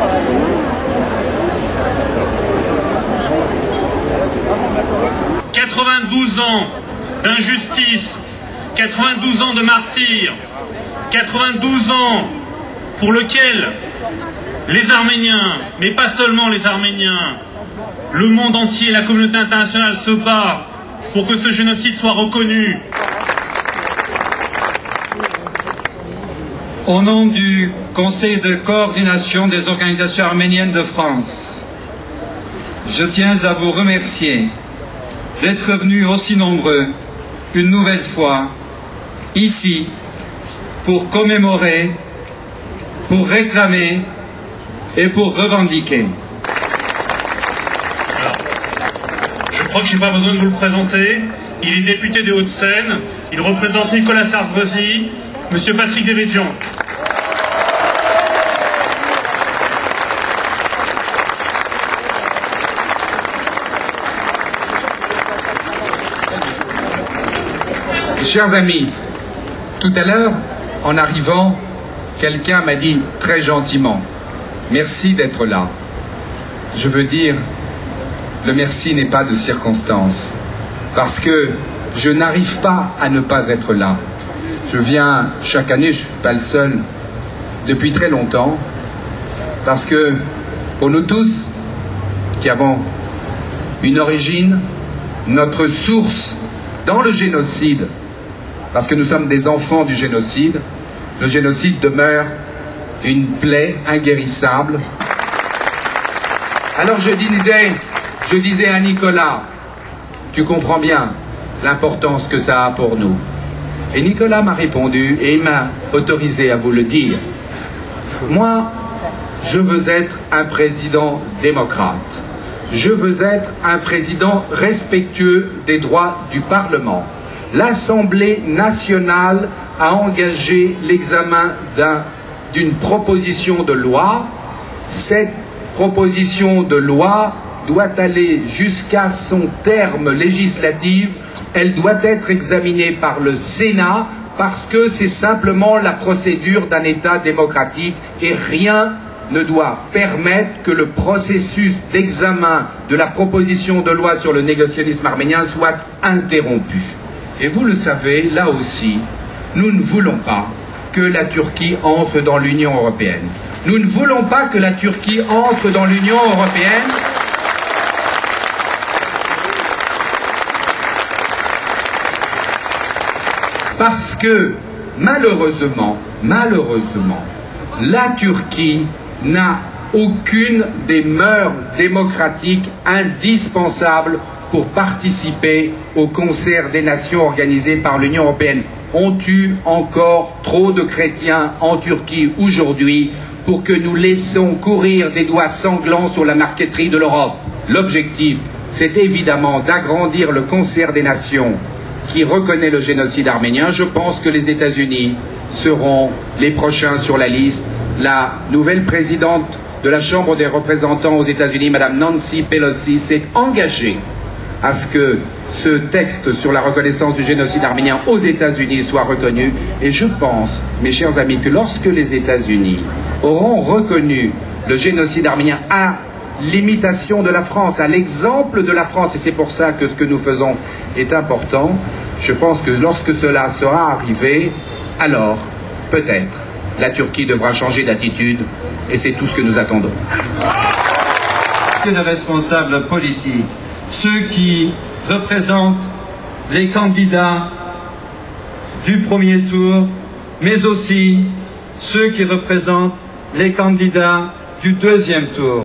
« 92 ans d'injustice, 92 ans de martyrs, 92 ans pour lequel les Arméniens, mais pas seulement les Arméniens, le monde entier, la communauté internationale se bat pour que ce génocide soit reconnu. » Au nom du Conseil de coordination des organisations arméniennes de France, je tiens à vous remercier d'être venus aussi nombreux une nouvelle fois ici pour commémorer, pour réclamer et pour revendiquer. Alors, je crois que je n'ai pas besoin de vous le présenter. Il est député des Hauts-de-Seine, il représente Nicolas Sarkozy, Monsieur Patrick Devedjian. Chers amis, tout à l'heure, en arrivant, quelqu'un m'a dit très gentiment « Merci d'être là ». Je veux dire, le merci n'est pas de circonstance, parce que je n'arrive pas à ne pas être là. Je viens chaque année, je ne suis pas le seul, depuis très longtemps, parce que pour nous tous, qui avons une origine, notre source dans le génocide, parce que nous sommes des enfants du génocide, le génocide demeure une plaie inguérissable. Alors je disais à Nicolas, tu comprends bien l'importance que ça a pour nous. Et Nicolas m'a répondu et il m'a autorisé à vous le dire. Moi, je veux être un président démocrate. Je veux être un président respectueux des droits du Parlement. L'Assemblée nationale a engagé l'examen d'une proposition de loi. Cette proposition de loi doit aller jusqu'à son terme législatif. Elle doit être examinée par le Sénat parce que c'est simplement la procédure d'un État démocratique et rien ne doit permettre que le processus d'examen de la proposition de loi sur le négationnisme arménien soit interrompu. Et vous le savez, là aussi, nous ne voulons pas que la Turquie entre dans l'Union européenne. Nous ne voulons pas que la Turquie entre dans l'Union européenne parce que, malheureusement, la Turquie n'a aucune des mœurs démocratiques indispensables pour participer au concert des nations organisé par l'Union européenne. On tue encore trop de chrétiens en Turquie aujourd'hui pour que nous laissons courir des doigts sanglants sur la marqueterie de l'Europe. L'objectif, c'est évidemment d'agrandir le concert des nations qui reconnaît le génocide arménien. Je pense que les États-Unis seront les prochains sur la liste. La nouvelle présidente de la Chambre des représentants aux États-Unis, Madame Nancy Pelosi, s'est engagée à ce que ce texte sur la reconnaissance du génocide arménien aux États-Unis soit reconnu. Et je pense, mes chers amis, que lorsque les États-Unis auront reconnu le génocide arménien à l'imitation de la France, à l'exemple de la France, et c'est pour ça que ce que nous faisons est important, je pense que lorsque cela sera arrivé, alors, peut-être, la Turquie devra changer d'attitude, et c'est tout ce que nous attendons. Les responsables politiques, ceux qui représentent les candidats du premier tour, mais aussi ceux qui représentent les candidats du deuxième tour.